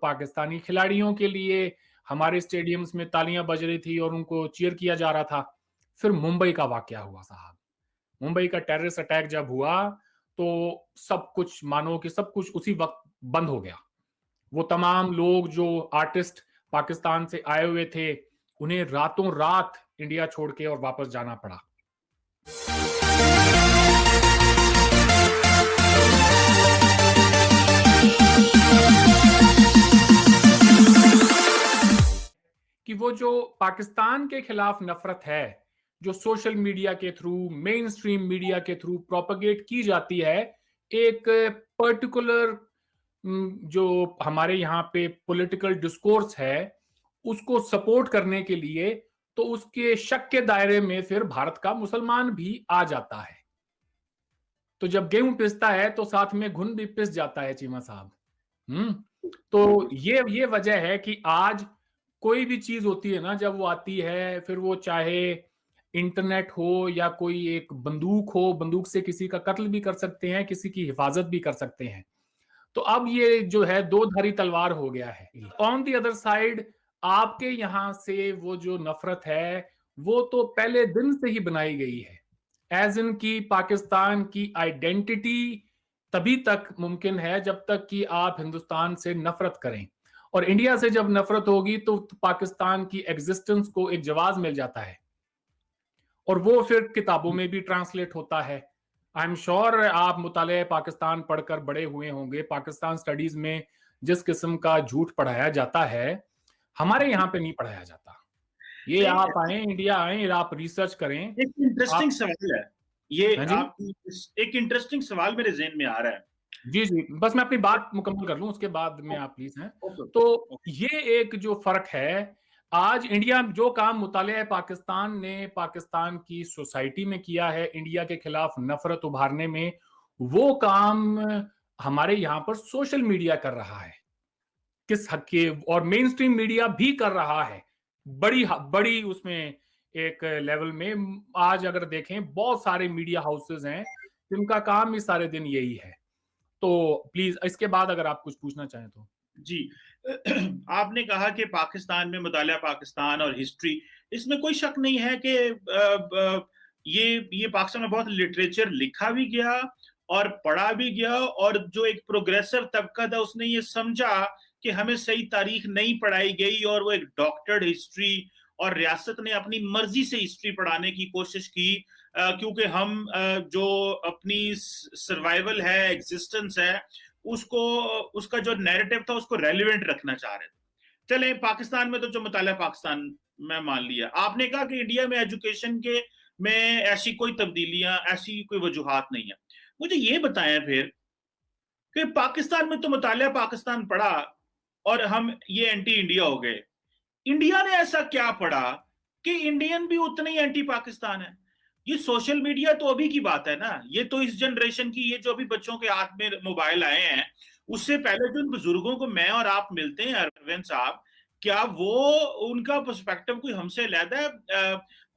पाकिस्तानी खिलाड़ियों के लिए हमारे स्टेडियम्स में तालियां बज रही थी और उनको चीयर किया जा रहा था। फिर मुंबई का वाकया हुआ साहब। मुंबई का टेररिस्ट अटैक जब हुआ तो सब कुछ मानो कि सब कुछ उसी वक्त बंद हो गया। वो तमाम लोग जो आर्टिस्ट पाकिस्तान से आए हुए थे, उन्हें रातों रात इंडिया छोड़ के और वापस जाना पड़ा। कि वो जो पाकिस्तान के खिलाफ नफरत है, जो सोशल मीडिया के थ्रू, मेन स्ट्रीम मीडिया के थ्रू प्रोपगेट की जाती है, एक पर्टिकुलर जो हमारे यहाँ पे पॉलिटिकल डिस्कोर्स है, उसको सपोर्ट करने के लिए, तो उसके शक के दायरे में फिर भारत का मुसलमान भी आ जाता है। तो जब गेहूं पिसता है तो साथ में घुन भी पिस जाता है चीमा साहब। तो ये वजह है कि आज कोई भी चीज होती है ना, जब वो आती है, फिर वो चाहे इंटरनेट हो या कोई एक बंदूक हो, बंदूक से किसी का कत्ल भी कर सकते हैं, किसी की हिफाजत भी कर सकते हैं। तो अब ये जो है दो धारी तलवार हो गया है। ऑन द अदर साइड, आपके यहां से वो जो नफरत है, वो तो पहले दिन से ही बनाई गई है। एज इन की पाकिस्तान की आइडेंटिटी तभी तक मुमकिन है जब तक कि आप हिंदुस्तान से नफरत करें, और इंडिया से जब नफरत होगी तो पाकिस्तान की एग्जिस्टेंस को एक जवाब मिल जाता है, और वो फिर किताबों में भी ट्रांसलेट होता है। आई एम श्योर आप मुताले पाकिस्तान पढ़कर बड़े हुए होंगे। पाकिस्तान स्टडीज में जिस किस्म का झूठ पढ़ाया जाता है, हमारे यहाँ पे नहीं पढ़ाया जाता। ये नहीं, आप आए, इंडिया आए, आप रिसर्च करें। एक इंटरेस्टिंग आप सवाल है ये। हाँ जी, आप एक इंटरेस्टिंग सवाल मेरे ज़हन में आ रहा है। जी जी, बस मैं अपनी बात मुकम्मल कर लूं, उसके बाद में आप प्लीज हैं। ओके, तो ओके। ये एक जो फर्क है, आज इंडिया जो काम मुताले पाकिस्तान ने पाकिस्तान की सोसाइटी में किया है इंडिया के खिलाफ नफरत उभारने में, वो काम हमारे यहाँ पर सोशल मीडिया कर रहा है किस हद के, और मेन स्ट्रीम मीडिया भी कर रहा है बड़ी बड़ी उसमें एक लेवल में। आज अगर देखें, बहुत सारे मीडिया हाउसेज हैं जिनका काम इस सारे दिन यही है। तो प्लीज इसके बाद अगर आप कुछ पूछना चाहें तो। जी। आपने कहा कि पाकिस्तान में मुतालिया पाकिस्तान और हिस्ट्री, इसमें कोई शक नहीं है कि ये पाकिस्तान में बहुत लिटरेचर लिखा भी गया और पढ़ा भी गया, और जो एक प्रोग्रेसिव तबका था उसने ये समझा कि हमें सही तारीख नहीं पढ़ाई गई, और वो एक डॉक्टर्ड हिस्ट्री, और रियासत ने अपनी मर्जी से हिस्ट्री पढ़ाने की कोशिश की, क्योंकि हम जो अपनी सर्वाइवल है, एग्जिस्टेंस है, उसको, उसका जो नैरेटिव था उसको रेलिवेंट रखना चाह रहे थे। चले पाकिस्तान में तो जो मुताला पाकिस्तान में मान लिया। आपने कहा कि इंडिया में एजुकेशन के में ऐसी कोई तब्दीलियां, ऐसी कोई वजूहात नहीं है। मुझे ये बताएं फिर कि पाकिस्तान में तो मुतालिया पाकिस्तान पढ़ा और हम ये एंटी इंडिया हो गए। इंडिया ने ऐसा क्या पढ़ा कि इंडियन भी उतने ही एंटी पाकिस्तान है? ये सोशल मीडिया तो अभी की बात है ना, ये तो इस जनरेशन की, ये जो अभी बच्चों के हाथ में मोबाइल आए हैं, उससे पहले जो इन बुजुर्गों को मैं और आप मिलते हैं अरविंद साहब, क्या वो, उनका पर्सपेक्टिव कोई हमसे अलग है?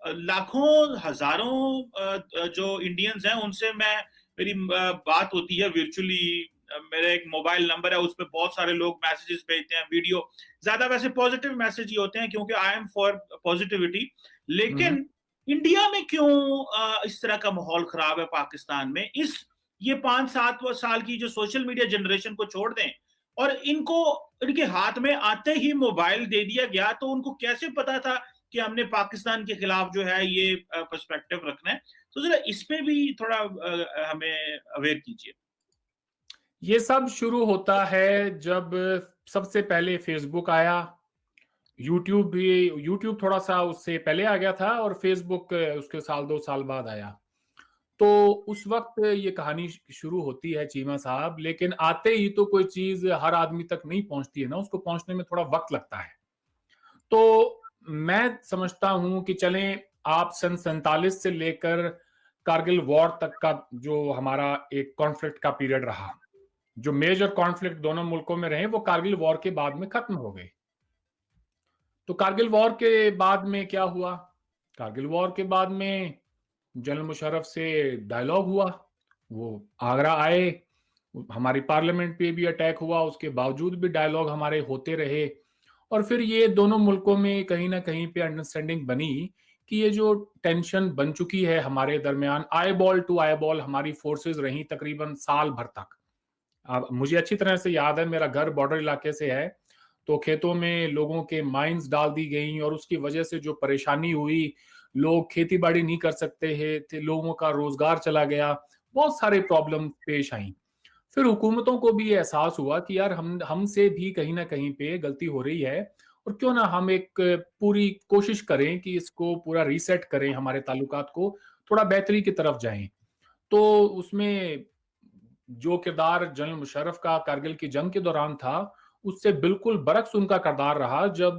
लाखों हजारों जो इंडियंस हैं उनसे मैं, मेरी बात होती है वर्चुअली, मेरा एक मोबाइल नंबर है, उस पर बहुत सारे लोग मैसेजेस भेजते हैं, वीडियो, ज्यादा वैसे पॉजिटिव मैसेज ही होते हैं क्योंकि आई एम फॉर पॉजिटिविटी। लेकिन इंडिया में क्यों इस तरह का माहौल खराब है पाकिस्तान में? ये 5-7 साल की जो सोशल मीडिया जनरेशन को छोड़ दें, और इनको, इनके हाथ में आते ही मोबाइल दे दिया गया, तो उनको कैसे पता था कि हमने पाकिस्तान के खिलाफ जो है ये पर्सपेक्टिव रखना है? तो जरा इस पे भी थोड़ा हमें अवेयर कीजिए। ये सब शुरू होता है जब सबसे पहले फेसबुक आया। यूट्यूब भी, यूट्यूब थोड़ा सा उससे पहले आ गया था, और फेसबुक उसके साल 2 साल बाद आया। तो उस वक्त ये कहानी शुरू होती है चीमा साहब, लेकिन आते ही तो कोई चीज हर आदमी तक नहीं पहुंचती है ना, उसको पहुंचने में थोड़ा वक्त लगता है। तो मैं समझता हूं कि चलें, आप सन 47 से लेकर कारगिल वॉर तक का जो हमारा एक कॉन्फ्लिक्ट का पीरियड रहा, जो मेजर कॉन्फ्लिक्ट दोनों मुल्कों में रहे, वो कारगिल वॉर के बाद में खत्म हो गए। तो कारगिल वॉर के बाद में क्या हुआ? कारगिल वॉर के बाद में जनरल मुशर्रफ से डायलॉग हुआ, वो आगरा आए, हमारी पार्लियामेंट पे भी अटैक हुआ, उसके बावजूद भी डायलॉग हमारे होते रहे। और फिर ये दोनों मुल्कों में कहीं ना कहीं पे अंडरस्टैंडिंग बनी कि ये जो टेंशन बन चुकी है हमारे दरमियान, eyeball to eyeball हमारी फोर्सेस रही तकरीबन साल भर तक। अब मुझे अच्छी तरह से याद है, मेरा घर बॉर्डर इलाके से है, तो खेतों में लोगों के माइंस डाल दी गई और उसकी वजह से जो परेशानी हुई, लोग खेती बाड़ी नहीं कर सकते थे, लोगों का रोजगार चला गया, बहुत सारे प्रॉब्लम पेश आई। फिर हुकूमतों को भी एहसास हुआ कि यार हमसे भी कहीं ना कहीं पे गलती हो रही है, और क्यों ना हम एक पूरी कोशिश करें कि इसको पूरा रीसेट करें, हमारे ताल्लुकात को थोड़ा बेहतरी की तरफ जाएं। तो उसमें जो किरदार जनरल मुशर्रफ का कारगिल की जंग के दौरान था, उससे बिल्कुल बरक्स उनका किरदार रहा जब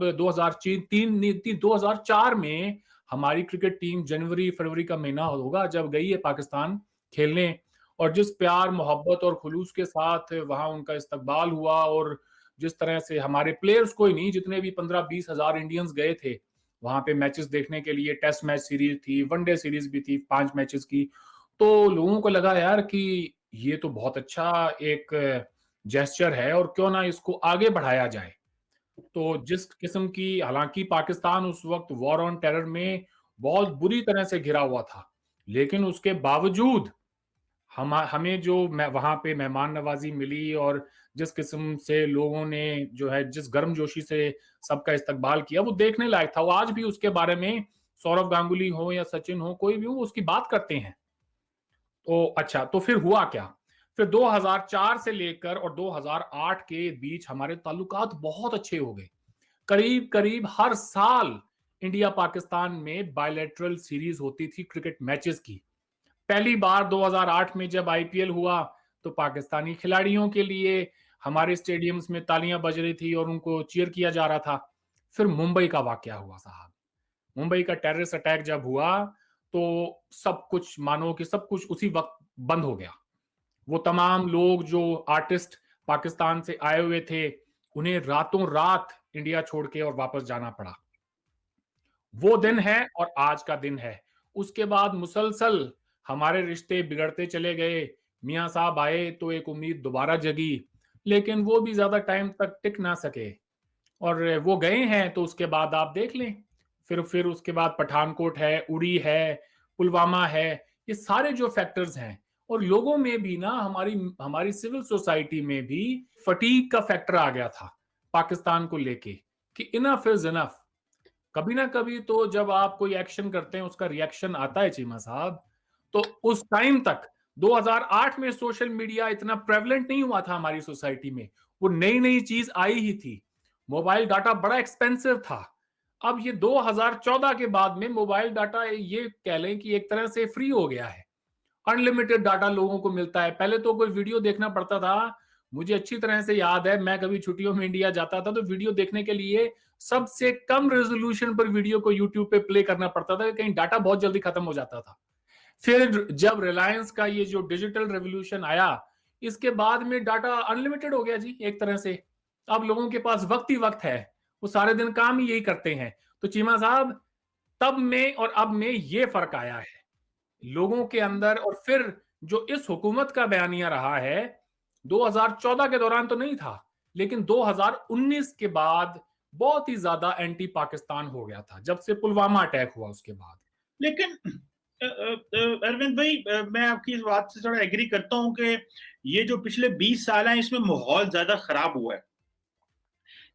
2004 में हमारी क्रिकेट टीम जनवरी फरवरी का महीना होगा जब गई है पाकिस्तान खेलने, और जिस प्यार मोहब्बत और खुलूस के साथ वहां उनका इस्तकबाल हुआ, और जिस तरह से हमारे प्लेयर्स कोई नहीं, जितने भी 15-20 हजार इंडियंस गए थे वहां पे मैचेस देखने के लिए, टेस्ट मैच सीरीज थी, वनडे सीरीज भी थी 5 मैचेस की, तो लोगों को लगा यार कि ये तो बहुत अच्छा एक जेस्चर है और क्यों ना इसको आगे बढ़ाया जाए। तो जिस किस्म की, हालांकि पाकिस्तान उस वक्त वॉर ऑन टेरर में बहुत बुरी तरह से घिरा हुआ था, लेकिन उसके बावजूद हमें जो वहां पे मेहमान नवाजी मिली, और जिस किस्म से लोगों ने जो है जिस गर्मजोशी से सबका इस्तकबाल किया, वो देखने लायक था। वो आज भी उसके बारे में सौरव गांगुली हो या सचिन हो, कोई भी हो, उसकी बात करते हैं। तो अच्छा, तो फिर हुआ क्या? फिर 2004 से लेकर और 2008 के बीच हमारे ताल्लुकात बहुत अच्छे हो गए। करीब करीब हर साल इंडिया पाकिस्तान में बायलैटरल सीरीज होती थी क्रिकेट मैचेस की। पहली बार 2008 में जब आईपीएल हुआ, तो पाकिस्तानी खिलाड़ियों के लिए हमारे स्टेडियम्स में तालियां बज रही थी और उनको चीयर किया जा रहा था। फिर मुंबई का वाकया हुआ साहब, मुंबई का टेररिस्ट अटैक जब हुआ, तो सब कुछ मानो कि सब कुछ उसी वक्त बंद हो गया। वो तमाम लोग जो आर्टिस्ट पाकिस्तान से आए हुए थे, उन्हें रातों रात इंडिया छोड़ के और वापस जाना पड़ा। वो दिन है और आज का दिन है। उसके बाद मुसलसल हमारे रिश्ते बिगड़ते चले गए। मियाँ साहब आए तो एक उम्मीद दोबारा जगी, लेकिन वो भी ज्यादा टाइम तक टिक ना सके, और वो गए हैं तो उसके बाद आप देख लें। फिर उसके बाद पठानकोट है, उड़ी है, पुलवामा है, ये सारे जो फैक्टर्स हैं। और लोगों में भी ना, हमारी हमारी सिविल सोसाइटी में भी फटीग का फैक्टर आ गया था पाकिस्तान को लेके, कि इनफ इज इनफ। कभी ना कभी तो जब आप कोई एक्शन करते हैं उसका रिएक्शन आता है चीमा साहब। तो उस टाइम तक 2008 में सोशल मीडिया इतना प्रेवलेंट नहीं हुआ था हमारी सोसाइटी में, वो नई नई चीज आई ही थी। मोबाइल डाटा बड़ा एक्सपेंसिव था। अब ये 2014 के बाद में मोबाइल डाटा ये कह लें कि एक तरह से फ्री हो गया है, अनलिमिटेड डाटा लोगों को मिलता है। पहले तो कोई वीडियो देखना पड़ता था, मुझे अच्छी तरह से याद है, मैं कभी छुट्टियों में इंडिया जाता था तो वीडियो देखने के लिए सबसे कम रेजोल्यूशन पर वीडियो को यूट्यूब पे प्ले करना पड़ता था, कहीं डाटा बहुत जल्दी खत्म हो जाता था। फिर जब रिलायंस का ये जो डिजिटल रेवोल्यूशन आया, इसके बाद में डाटा अनलिमिटेड हो गया जी एक तरह से। अब लोगों के पास वक्त ही वक्त है, वो सारे दिन काम ही यही करते हैं। तो चीमा साहब, तब में और अब में ये फर्क आया है लोगों के अंदर। और फिर जो इस हुकूमत का बयानिया रहा है, 2014 के दौरान तो नहीं था, लेकिन 2019 के बाद बहुत ही ज्यादा एंटी पाकिस्तान हो गया था, जब से पुलवामा अटैक हुआ उसके बाद। लेकिन अरविंद भाई, मैं आपकी इस बात से थोड़ा एग्री करता हूं कि ये जो पिछले 20 साल हैं इसमें माहौल ज्यादा खराब हुआ है।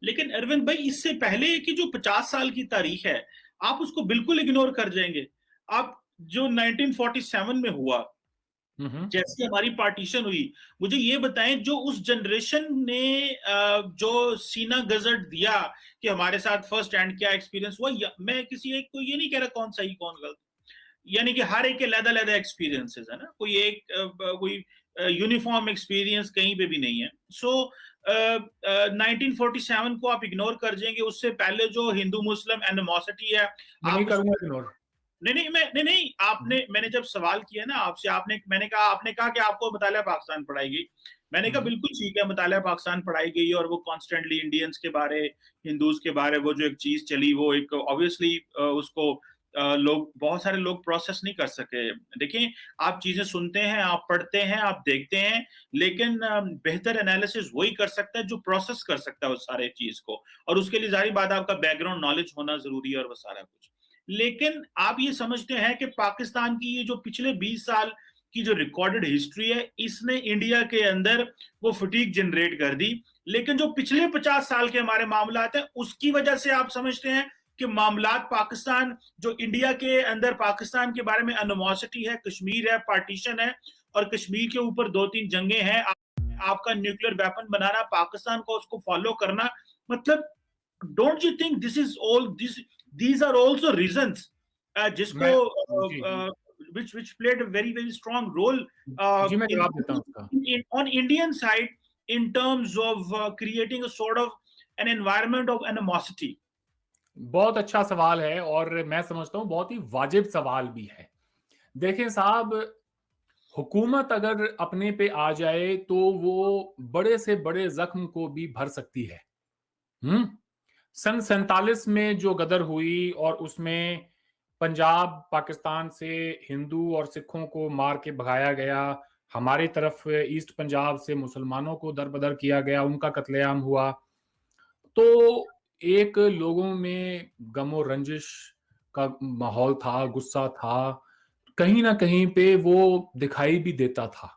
लेकिन अरविंद भाई, इससे पहले की जो 50 साल की तारीख है, आप उसको बिल्कुल इग्नोर कर जाएंगे। आप जो 1947 में हुआ, जैसे हमारी पार्टीशन हुई, मुझे ये बताएं, जो उस जनरेशन ने जो सीना गजट दिया कि हमारे साथ फर्स्ट हैंड क्या एक्सपीरियंस हुआ, मैं किसी एक को ये नहीं कह रहा कौन सही कौन गलत, यानी कि हर एक के अलग-अलग एक्सपीरियंसेस है ना, कोई एक कोई यूनिफॉर्म एक्सपीरियंस कहीं पे भी नहीं है। सो 1947 को आप इग्नोर कर जाएंगे, उससे पहले जो हिंदू मुस्लिम एनिमोसिटी है, मैं नहीं आप करूंगा इग्नोर। नहीं, आपने, मैंने जब सवाल किया ना आपसे, मैंने कहा, आपने कहा कि आपको मुतालिया पाकिस्तान पढ़ाई गई। मैंने कहा बिल्कुल ठीक है, मुतालिया पाकिस्तान पढ़ाई गई, और वो कॉन्स्टेंटली इंडियंस के बारे, हिंदूज के बारे, वो जो एक चीज चली, वो एक ऑब्वियसली उसको लोग बहुत सारे लोग प्रोसेस नहीं कर सके। देखिए, आप चीज़ें सुनते हैं, आप पढ़ते हैं, आप देखते हैं, लेकिन बेहतर एनालिसिस वही कर सकता है जो प्रोसेस कर सकता है उस सारे चीज़ को, और उसके लिए ज़ाहिर बात है आपका बैकग्राउंड नॉलेज होना ज़रूरी है और वो सारा कुछ। लेकिन आप ये समझते हैं कि पाकिस्तान की ये जो पिछले 20 साल की जो रिकॉर्डेड हिस्ट्री है, इसने इंडिया के अंदर वो फटीग जनरेट कर दी। लेकिन जो पिछले 50 साल के हमारे मामलात हैं, उसकी वजह से आप समझते हैं कि मामलात पाकिस्तान, जो इंडिया के अंदर पाकिस्तान के बारे में एनिमोसिटी है, कश्मीर है, पार्टीशन है, और कश्मीर के ऊपर 2-3 जंगें हैं, आपका न्यूक्लियर वेपन बनाना, पाकिस्तान को उसको फॉलो करना, मतलब don't you think this is all this these are also reasons जिसको मैं जी, which played a very strong role जी मैं in, जवाब देता हूँ उसका। on Indian side in terms of creating a sort of an environment of animosity. बहुत अच्छा सवाल है और मैं समझता हूँ बहुत ही वाजिब सवाल भी है। देखें साहब, हुकूमत अगर अपने पे आ जाए तो वो बड़े से बड़े ज़ख्म को भी भर सकती है। हुँ? सन 47 में जो गदर हुई और उसमें पंजाब, पाकिस्तान से हिंदू और सिखों को मार के भगाया गया, हमारी तरफ ईस्ट पंजाब से मुसलमानों को दर-बदर किया गया, उनका कत्लेआम हुआ। तो एक लोगों में गम और रंजिश का माहौल था, गुस्सा था, कहीं न कहीं पे वो दिखाई भी देता था।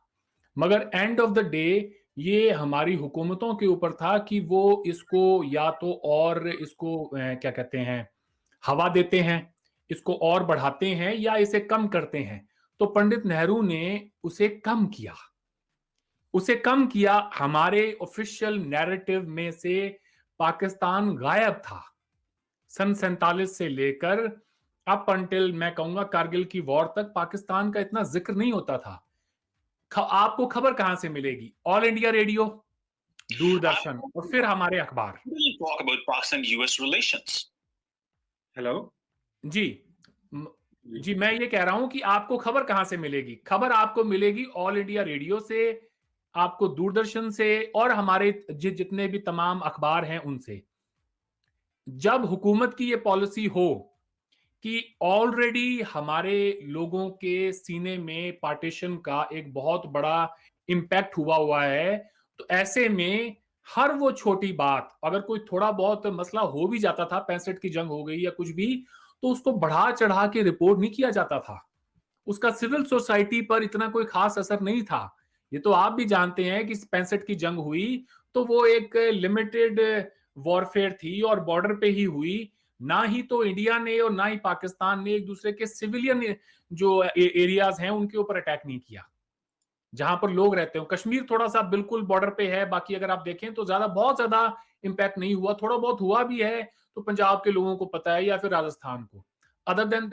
मगर एंड ऑफ द डे ये हमारी हुकूमतों के ऊपर था कि वो इसको या तो और इसको क्या कहते हैं, हवा देते हैं, इसको और बढ़ाते हैं या इसे कम करते हैं। तो पंडित नेहरू ने उसे कम किया। उसे कम किया, हमारे ऑफिशियल नैरेटिव में से पाकिस्तान गायब था। सन 47 से लेकर अप अंटिल मैं कहूँगा कारगिल की वॉर तक पाकिस्तान का इतना ज़िक्र नहीं होता था। आपको खबर कहाँ से मिलेगी? ऑल इंडिया रेडियो, दूरदर्शन और फिर हमारे अखबार। Talk about Pakistan-US relations. Hello जी। म जी। जी, मैं ये कह रहा हूँ कि आपको खबर कहाँ से मिलेगी? खबर आपको मिलेगी ऑल इंडिया रेडियो से, आपको दूरदर्शन से और हमारे जितने भी तमाम अखबार हैं उनसे। जब हुकूमत की ये पॉलिसी हो कि ऑलरेडी हमारे लोगों के सीने में पार्टीशन का एक बहुत बड़ा इम्पैक्ट हुआ है, तो ऐसे में हर वो छोटी बात, अगर कोई थोड़ा बहुत मसला हो भी जाता था, 65 की जंग हो गई या कुछ भी, तो उसको बढ़ा-चढ़ा के रिपोर्ट नहीं किया जाता था। उसका सिविल सोसाइटी पर इतना कोई खास असर नहीं था। ये तो आप भी जानते हैं कि 65 की जंग हुई, तो वो एक लिमिटेड वॉरफेयर थी और बॉर्डर पे ही हुई। ना ही तो इंडिया ने और ना ही पाकिस्तान ने एक दूसरे के सिविलियन जो एरियाज हैं उनके ऊपर अटैक नहीं किया, जहां पर लोग रहते हो। कश्मीर थोड़ा सा बिल्कुल बॉर्डर पे है, बाकी अगर आप देखें तो बहुत ज्यादा इम्पैक्ट नहीं हुआ। थोड़ा बहुत हुआ भी है तो पंजाब के लोगों को पता है या फिर राजस्थान को। Other than